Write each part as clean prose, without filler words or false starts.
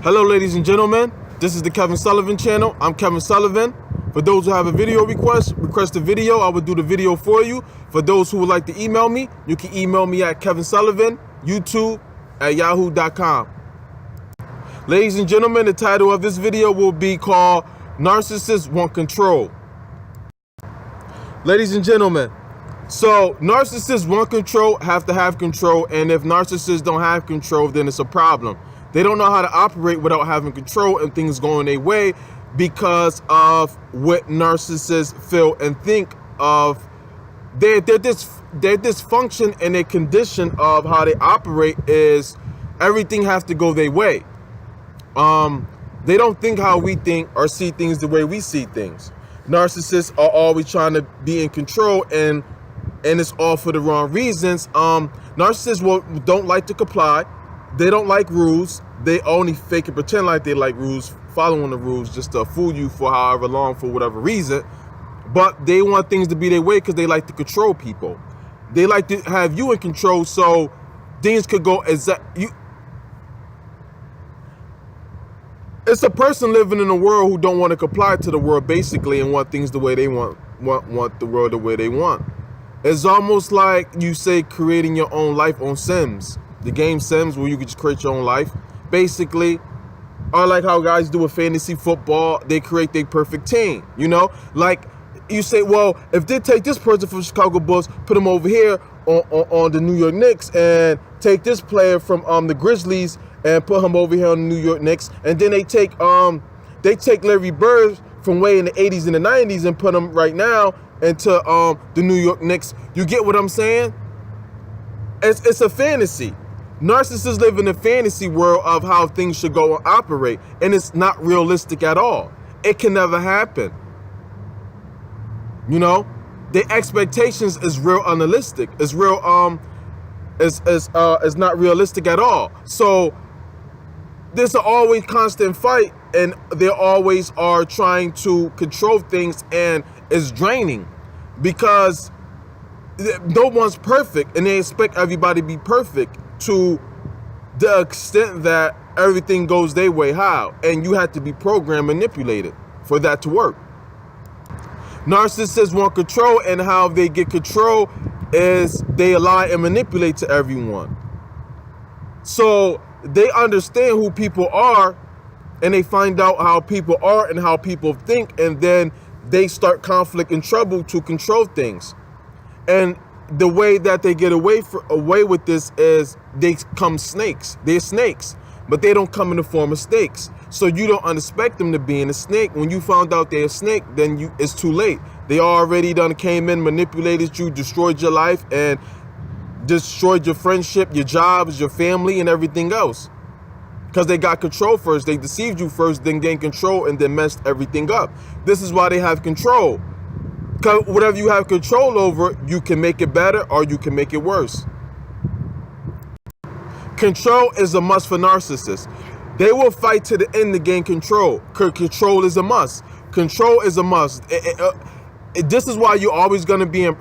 Hello, ladies and gentlemen. This is the Kevin Sullivan channel. I'm Kevin Sullivan. For those who have a video request a video. I will do the video for you. For those who would like to email me, you can email me at kevinsullivan.youtube@yahoo.com. Ladies and gentlemen, the title of this video will be called Narcissists Want Control. Ladies and gentlemen, so narcissists want control, have to have control, and if narcissists don't have control, then it's a problem. They don't know how to operate without having control and things going their way because of what narcissists feel and think of their dysfunction, and their condition of how they operate is everything has to go their way. They don't think how we think or see things the way we see things. Narcissists are always trying to be in control, and it's all for the wrong reasons. Narcissists don't like to comply. They don't like rules. They only fake and pretend like they like rules, following the rules just to fool you for however long, for whatever reason. But they want things to be their way because they like to control people. They like to have you in control so things could go It's a person living in a world who don't want to comply to the world, basically, and want things the way they want the world the way they want. It's almost like, you say, creating your own life on Sims. The game Sims, where you can just create your own life, basically. Or like how guys do with fantasy football, they create their perfect team, you know? Like, you say, well, if they take this person from Chicago Bulls, put him over here on the New York Knicks, and take this player from the Grizzlies and put him over here on the New York Knicks, and then they take Larry Bird from way in the 80s and the 90s and put him right now into the New York Knicks. You get what I'm saying? It's a fantasy. Narcissists live in a fantasy world of how things should go and operate, and it's not realistic at all. It can never happen. You know, the expectations is real unrealistic. It's real it's not realistic at all. So there's an always constant fight, and they always are trying to control things, and it's draining because no one's perfect, and they expect everybody to be perfect to the extent that everything goes their way. How? And you have to be programmed, manipulated for that to work. Narcissists want control, and how they get control is they lie and manipulate to everyone. So they understand who people are, and they find out how people are and how people think, and then they start conflict and trouble to control things. And the way that they get away with this is they come snakes. They're snakes, but they don't come in the form of snakes. So you don't expect them to be in a snake. When you found out they're a snake, then it's too late. They already done came in, manipulated you, destroyed your life, and destroyed your friendship, your jobs, your family, and everything else. Because they got control first. They deceived you first, then gained control, and then messed everything up. This is why they have control. Because whatever you have control over, you can make it better or you can make it worse. Control is a must for narcissists. They will fight to the end to gain control. Control is a must. Control is a must. This is why you're always going to be in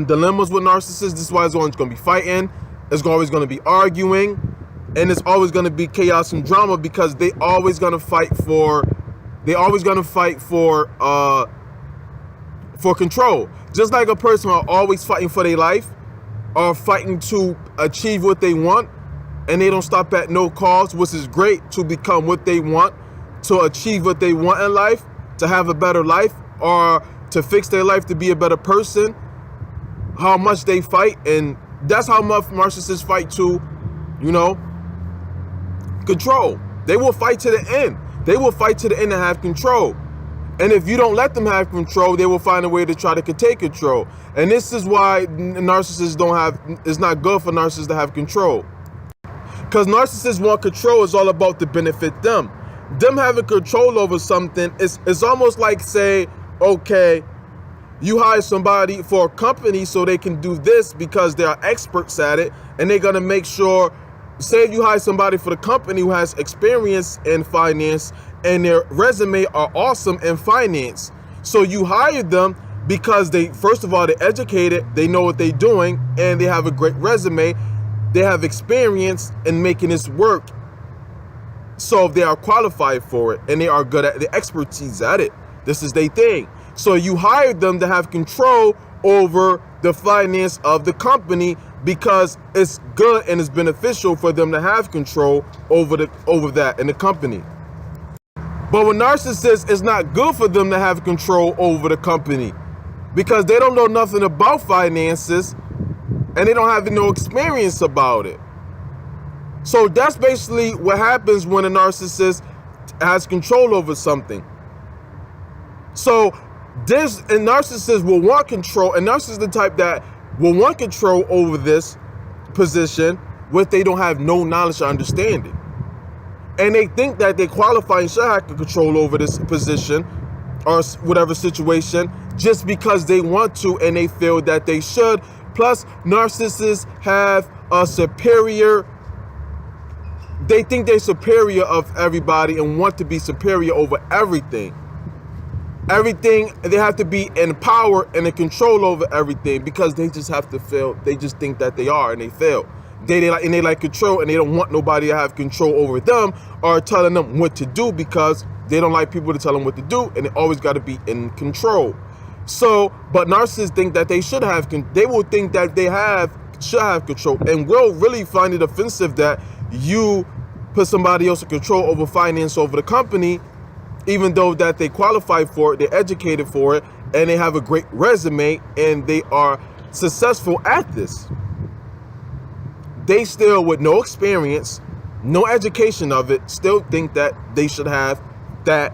dilemmas with narcissists. This is why it's always going to be fighting. It's always going to be arguing. And it's always going to be chaos and drama, because they always going to fight for control. Just like a person are always fighting for their life, or fighting to achieve what they want, and they don't stop at no cost, which is great, to become what they want, to achieve what they want in life, to have a better life, or to fix their life to be a better person. How much they fight, and that's how much narcissists fight to, control. They will fight to the end. They will fight to the end and have control. And if you don't let them have control, they will find a way to try to take control. And this is why narcissists it's not good for narcissists to have control. Because narcissists want control is all about to benefit them. Them having control over something is almost like, say, okay, you hire somebody for a company so they can do this because they are experts at it, and they're going to make sure, say if you hire somebody for the company who has experience in finance and their resume are awesome in finance. So you hire them because first of all, they're educated, they know what they're doing, and they have a great resume. They have experience in making this work. So they are qualified for it, and they are good at the expertise at it. This is their thing. So you hired them to have control over the finance of the company because it's good and it's beneficial for them to have control over that in the company. But with narcissists, it's not good for them to have control over the company because they don't know nothing about finances and they don't have no experience about it. So that's basically what happens when a narcissist has control over something. So a narcissist will want control, and narcissist is the type that will want control over this position if they don't have no knowledge or understanding. And they think that they qualify and should have control over this position or whatever situation just because they want to and they feel that they should. Plus, narcissists have a superior, they think they're superior of everybody and want to be superior over everything. Everything, they have to be in power and in control over everything because they just have to feel, they just think that they are and they fail. They like control and they don't want nobody to have control over them or telling them what to do because they don't like people to tell them what to do and they always got to be in control. So, but narcissists think that they should have, they will think that they should have control and will really find it offensive that you put somebody else in control over finance over the company, even though that they qualify for it, they're educated for it, and they have a great resume and they are successful at this. They still, with no experience, no education of it, still think that they should have that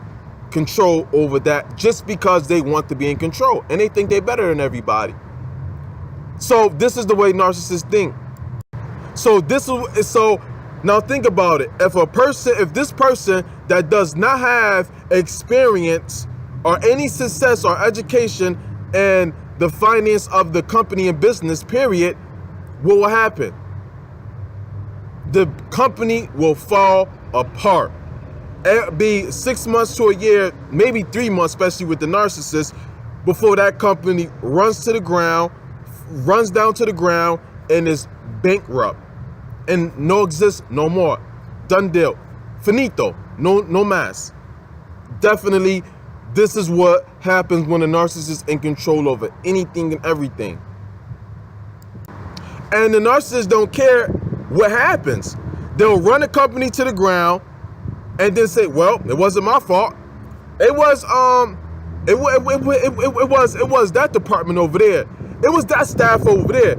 control over that just because they want to be in control and they think they're better than everybody. So this is the way narcissists think. So now think about it. If this person that does not have experience or any success or education in the finance of the company and business, period, what will happen? The company will fall apart. It'll be 6 months to a year, maybe 3 months, especially with the narcissist, before that company runs down to the ground and is bankrupt and exists no more. Done deal. Finito. No mas. Definitely, this is what happens when a narcissist is in control over anything and everything. And the narcissists don't care what happens. They'll run a company to the ground and then say, well, it wasn't my fault. It was that department over there. It was that staff over there.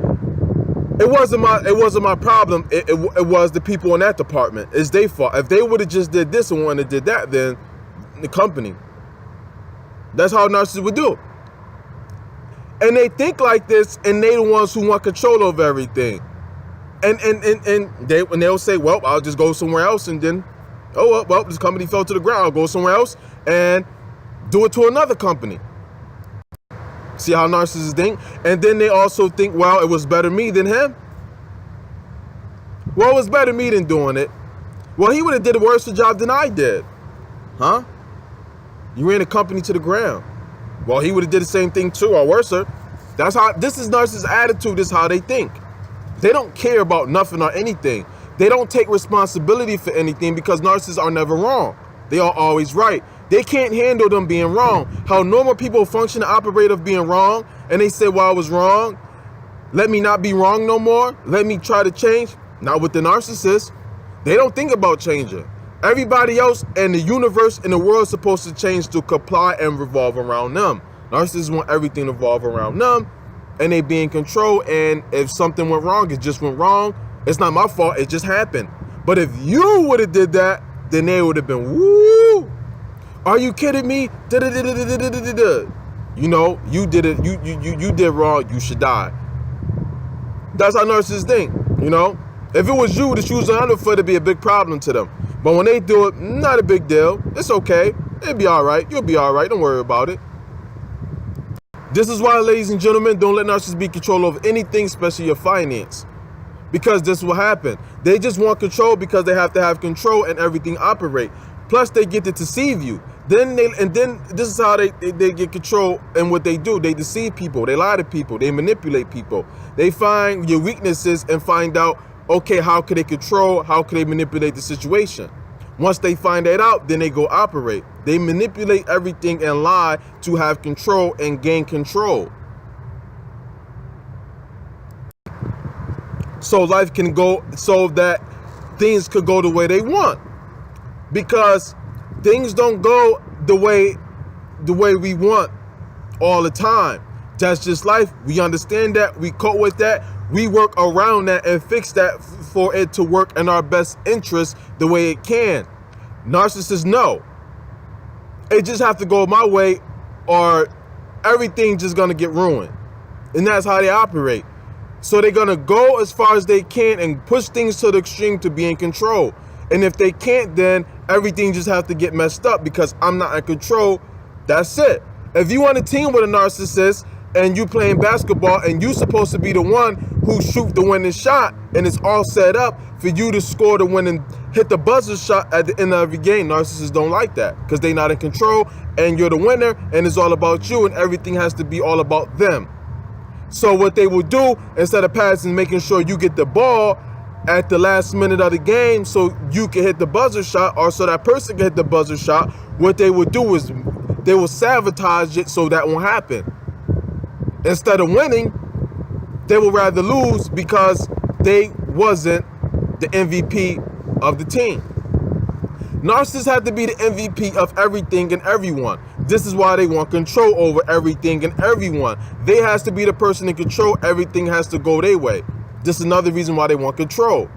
It wasn't my problem. It was the people in that department. It's their fault. If they would have just did this and wanted to did that, then the company. That's how narcissists would do it. And they think like this, and they the ones who want control over everything. And they'll say, well, I'll just go somewhere else, and then, well, this company fell to the ground. I'll go somewhere else and do it to another company. See how narcissists think? And then they also think, well, it was better me than him. Well, it was better me than doing it. Well, he would have did a worse job than I did. Huh? You ran a company to the ground. Well, he would have did the same thing too, or worse. This is narcissist attitude. This is how they think. They don't care about nothing or anything. They don't take responsibility for anything because narcissists are never wrong. They are always right. They can't handle them being wrong. How normal people function and operate of being wrong, and they say, well, I was wrong. Let me not be wrong no more. Let me try to change. Not with the narcissist. They don't think about changing. Everybody else in the universe and the world is supposed to change to comply and revolve around them. Narcissists want everything to revolve around them, and they be in control. And if something went wrong, it just went wrong. It's not my fault. It just happened. But if you would have did that, then they would have been, woo. Are you kidding me? You know, you did it. You did wrong. You should die. That's how narcissists think. You know, if it was you, the shoes on the foot, it'd be a big problem to them. But when they do it, not a big deal. It's okay. It'll be all right. You'll be all right. Don't worry about it. This is why, ladies and gentlemen, don't let narcissists be in control of anything, especially your finance. Because this will happen. They just want control because they have to have control and everything operate. Plus, they get to deceive you. Then this is how they get control and what they do. They deceive people. They lie to people. They manipulate people. They find your weaknesses and find out, okay, how can they control? How can they manipulate the situation? Once they find that out, then they go operate. They manipulate everything and lie to have control and gain control. So life can go, so that things could go the way they want. Because things don't go the way we want all the time. That's just life. We understand that. We cope with that. We work around that and fix that for it to work in our best interest the way it can. Narcissists know. It just have to go my way or everything just gonna get ruined. And that's how they operate. So they're gonna go as far as they can and push things to the extreme to be in control. And if they can't, then everything just have to get messed up because I'm not in control. That's it. If you on a team with a narcissist and you playing basketball and you supposed to be the one who shoot the winning shot and it's all set up for you to score the winning, hit the buzzer shot at the end of every game, narcissists don't like that because they're not in control and you're the winner and it's all about you and everything has to be all about them. So what they will do, instead of passing, making sure you get the ball at the last minute of the game so you can hit the buzzer shot or so that person can hit the buzzer shot, what they will do is they will sabotage it so that won't happen. Instead of winning, they will rather lose because they wasn't the MVP of the team. Narcissists have to be the MVP of everything and everyone. This is why they want control over everything and everyone. They has to be the person in control. Everything has to go their way. This is another reason why they want control.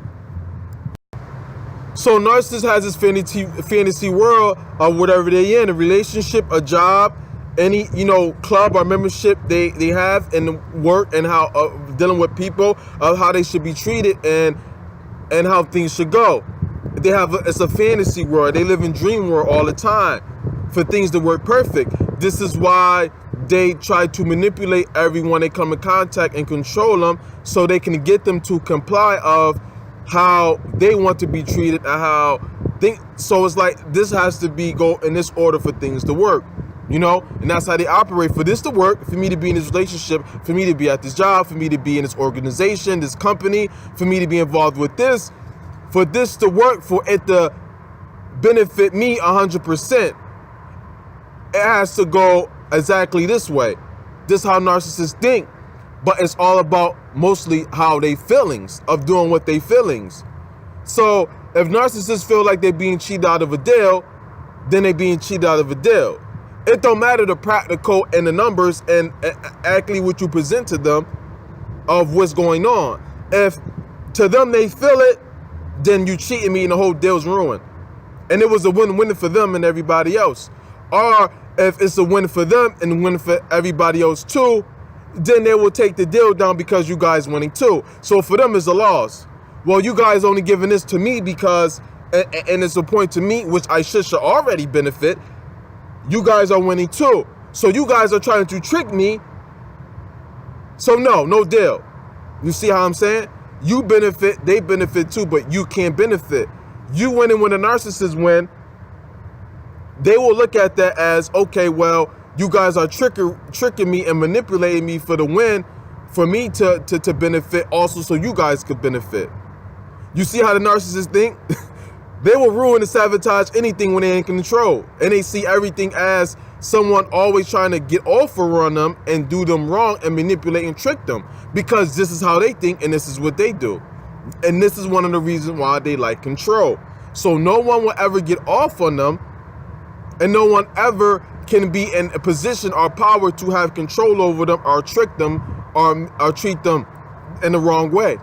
So narcissist has this fantasy world of whatever they in, a relationship, a job, any club or membership they have in the work and how dealing with people, of how they should be treated and how things should go. They have it's a fantasy world. They live in dream world all the time for things to work perfect. This is why they try to manipulate everyone they come in contact and control them so they can get them to comply of how they want to be treated and how so it's like this has to be go in this order for things to work, and that's how they operate. For this to work, for me to be in this relationship, for me to be at this job, for me to be in this organization, this company, for me to be involved with this, for this to work, for it to benefit me 100%, it has to go exactly this way. This is how narcissists think, but it's all about mostly how they feelings of doing what they feelings. So if narcissists feel like they're being cheated out of a deal, then they're being cheated out of a deal. It don't matter the practical and the numbers and actually what you present to them of what's going on. If to them they feel it, then you cheating me and the whole deal's ruined. And it was a win-win for them and everybody else. Or if it's a win for them and a win for everybody else too, then they will take the deal down because you guys winning too. So for them it's a loss. Well, you guys only giving this to me because, and it's a point to me, which I should already benefit. You guys are winning too. So you guys are trying to trick me. So no deal. You see how I'm saying? You benefit, they benefit too, but you can't benefit. You winning when the narcissists win, they will look at that as, okay, well, you guys are tricking me and manipulating me for the win, for me to benefit also so you guys could benefit. You see how the narcissists think? They will ruin and sabotage anything when they're in control. And they see everything as someone always trying to get over on them and do them wrong and manipulate and trick them. Because this is how they think and this is what they do. And this is one of the reasons why they like control. So no one will ever get off on them and no one ever can be in a position or power to have control over them or trick them or treat them in the wrong way.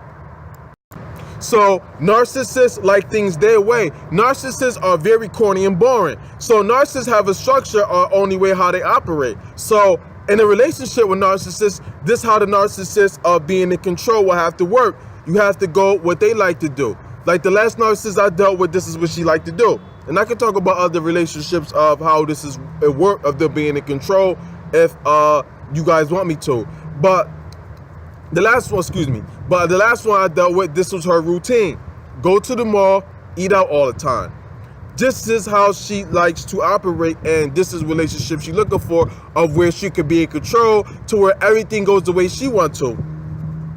So narcissists like things their way. Narcissists are very corny and boring. So narcissists have a structure or only way how they operate. So in a relationship with narcissists, this is how the narcissists of being in control will have to work. You have to go what they like to do. Like the last narcissist I dealt with, this is what she liked to do. And I can talk about other relationships of how this is a work of them being in control if you guys want me to. But the last one I dealt with, this was her routine. Go to the mall, eat out all the time. This is how she likes to operate, and this is relationship she's looking for, of where she could be in control to where everything goes the way she wants to.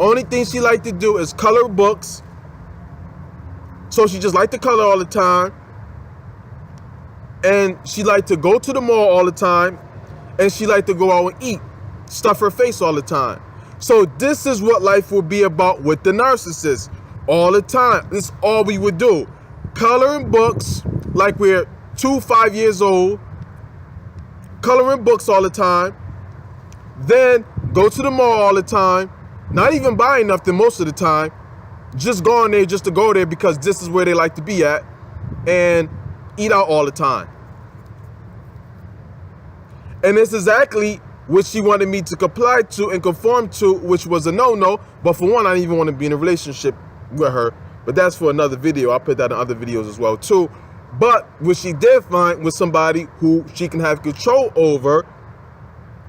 Only thing she like to do is color books. So she just like to color all the time. And she liked to go to the mall all the time, and she liked to go out and eat, stuff her face all the time. So this is what life will be about with the narcissist all the time. This is all we would do. Coloring books like we're 5 years old, coloring books all the time, then go to the mall all the time, not even buying nothing most of the time, just going there just to go there because this is where they like to be at, and eat out all the time. And it's exactly what she wanted me to comply to and conform to, which was a no-no. But for one, I didn't even want to be in a relationship with her. But that's for another video. I'll put that in other videos as well too. But what she did find was somebody who she can have control over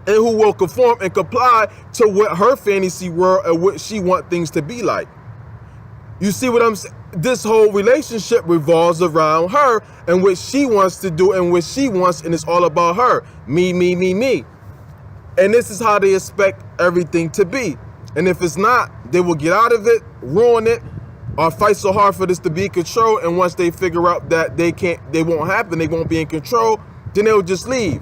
and who will conform and comply to what her fantasy world and what she wants things to be like. You see what I'm saying? This whole relationship revolves around her and what she wants to do and what she wants, and it's all about her. Me, me, me, me. And this is how they expect everything to be. And if it's not, they will get out of it, ruin it, or fight so hard for this to be in control. And once they figure out that they won't happen, they won't be in control, then they'll just leave.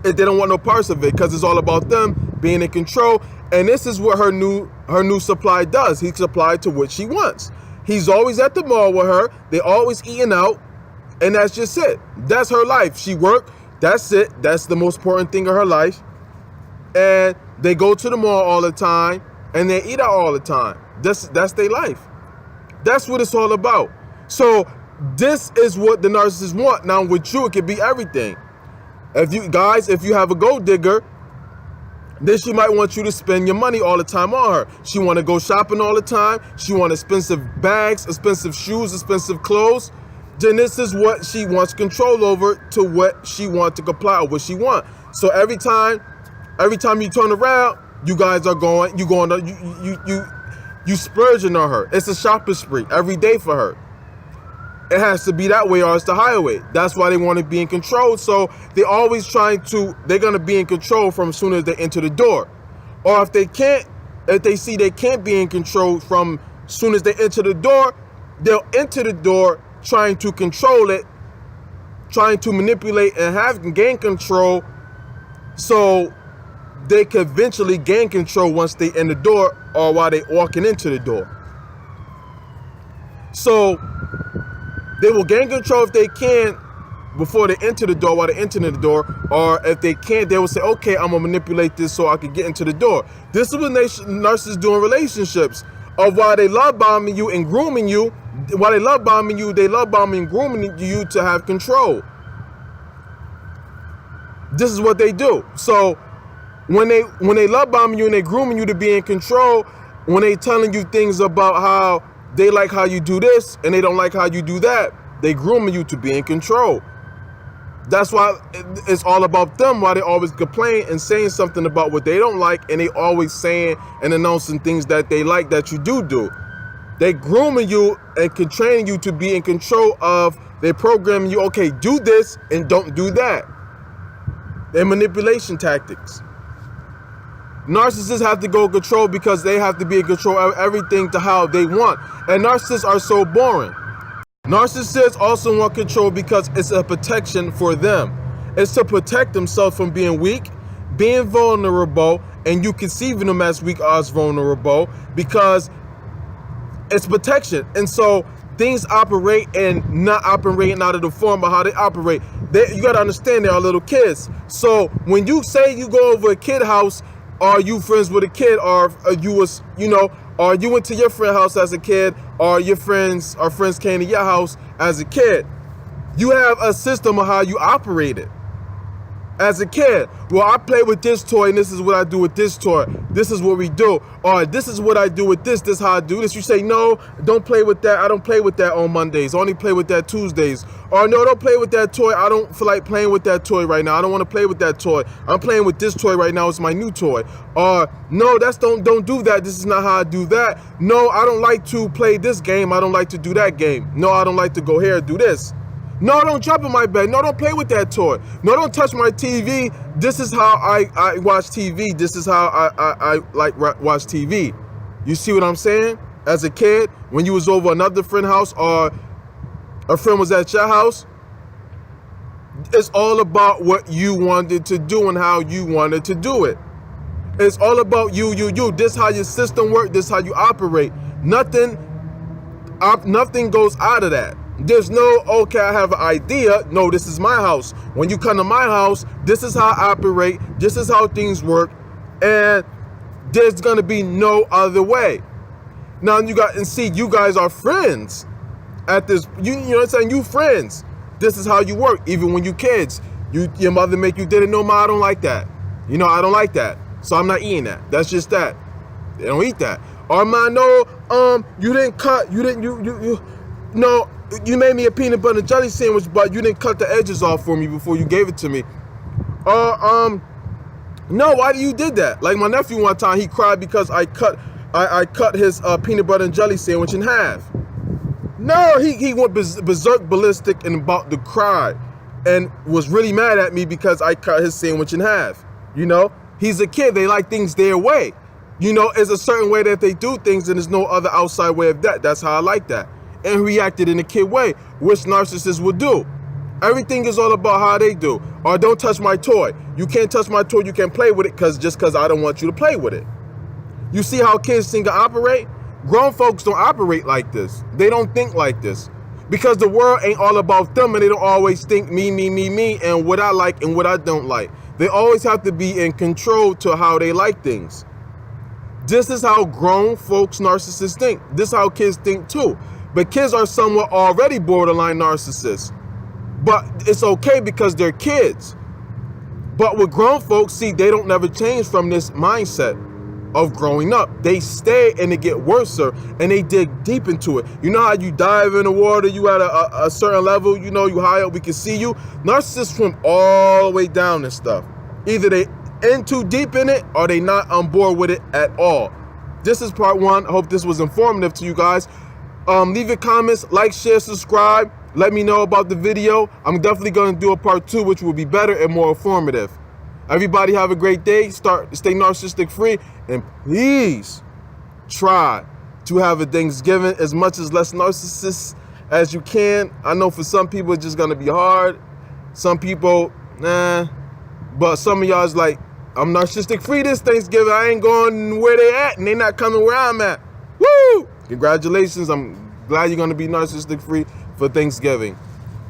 If they don't want no parts of it, because it's all about them being in control. And this is what her new supply does. He supplied to what she wants. He's always at the mall with her. They always eating out, and that's just it. That's her life. She work. That's it. That's the most important thing of her life. And they go to the mall all the time, and they eat out all the time. That's their life. That's what it's all about. So this is what the narcissists want. Now with you, it could be everything. If you have a gold digger, then she might want you to spend your money all the time on her. She want to go shopping all the time. She want expensive bags, expensive shoes, expensive clothes. Then this is what she wants control over, to what she wants to comply with, what she want. So every time you turn around, you guys are you splurging on her. It's a shopping spree every day for her. It has to be that way or it's the highway. That's why they want to be in control. So they're always they're going to be in control from as soon as they enter the door. Or if they see they can't be in control from as soon as they enter the door, they'll enter the door trying to control it, trying to manipulate and gain control, so they could eventually gain control once they in the door or while they walking into the door. So they will gain control if they can before they enter the door, while they're entering the door. Or if they can't, they will say, okay, I'm going to manipulate this so I can get into the door. This is what narcissists do in relationships. Of while they love bombing you and grooming you, while they love bombing you, they love bombing and grooming you to have control. This is what they do. So when they love bombing you and they grooming you to be in control, when they telling you things about how they like how you do this and they don't like how you do that, they grooming you to be in control. That's why it's all about them, why they always complain and saying something about what they don't like, and they always saying and announcing things that they like that you do. They grooming you and training you to be in control of, they programming you, okay, do this and don't do that. They're manipulation tactics. Narcissists have to go control because they have to be in control of everything to how they want. And narcissists are so boring. Narcissists also want control because it's a protection for them. It's to protect themselves from being weak, being vulnerable, and you conceiving them as weak or as vulnerable, because it's protection. And so things operate and not operating out of the form of how they operate. You got to understand, they are little kids. So when you say you go over a kid house, are you friends with a kid, or or you went to your friend's house as a kid, or your friends came to your house as a kid, you have a system of how you operate it. As a kid, well, I play with this toy and this is what I do with this toy. This is what we do. Or this is what I do with this. This is how I do this. You say, no, don't play with that. I don't play with that on Mondays. I only play with that Tuesdays. Or no, don't play with that toy. I don't feel like playing with that toy right now. I don't want to play with that toy. I'm playing with this toy right now. It's my new toy. Or no, don't do that. This is not how I do that. No, I don't like to play this game. I don't like to do that game. No, I don't like to go here and do this. No, don't jump in my bed. No, don't play with that toy. No, don't touch my TV. This is how I watch TV. This is how I like watch TV. You see what I'm saying? As a kid, when you was over another friend's house or a friend was at your house, It's all about what you wanted to do and how you wanted to do it. It's all about you. This is how your system works. This is how you operate. Nothing goes out of that. There's no, okay, I have an idea. No, this is my house. When you come to my house, this is how I operate. This is how things work. And there's going to be no other way. Now you guys are friends at this, you know what I'm saying? You friends. This is how you work. Even when you kids, your mother make you dinner. No, ma, I don't like that. You know, I don't like that. So I'm not eating that. That's just that. They don't eat that. Or ma, no, you didn't cut, no, you made me a peanut butter and jelly sandwich, but you didn't cut the edges off for me before you gave it to me. No, why do you did that? Like my nephew one time, he cried because I cut his peanut butter and jelly sandwich in half. No, he went berserk ballistic and about to cry and was really mad at me because I cut his sandwich in half. You know, he's a kid. They like things their way. You know, it's a certain way that they do things and there's no other outside way of that. That's how I like that. And reacted in a kid way, which narcissists would do. Everything is all about how they do. Or don't touch my toy. You can't touch my toy. You can't play with it just because I don't want you to play with it. You see how kids think to operate? Grown folks don't operate like this. They don't think like this. Because the world ain't all about them and they don't always think me, and what I like and what I don't like. They always have to be in control to how they like things. This is how grown folks narcissists think. This is how kids think too. But kids are somewhat already borderline narcissists. But it's okay because they're kids. But with grown folks, see, they don't never change from this mindset of growing up. They stay and it get worse and they dig deep into it. You know how you dive in the water, you at a certain level, you know, you high up, we can see you. Narcissists swim all the way down and stuff. Either they in too deep in it or they not on board with it at all. This is part one. I hope this was informative to you guys. Leave your comments, like, share, subscribe. Let me know about the video. I'm definitely going to do a part two, which will be better and more informative. Everybody have a great day. Stay narcissistic free. And please try to have a Thanksgiving as much as less narcissists as you can. I know for some people it's just going to be hard. Some people, nah. But some of y'all is like, I'm narcissistic free this Thanksgiving. I ain't going where they at and they not coming where I'm at. Woo! Congratulations. I'm glad you're going to be narcissistic free for Thanksgiving.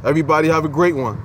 Everybody have a great one.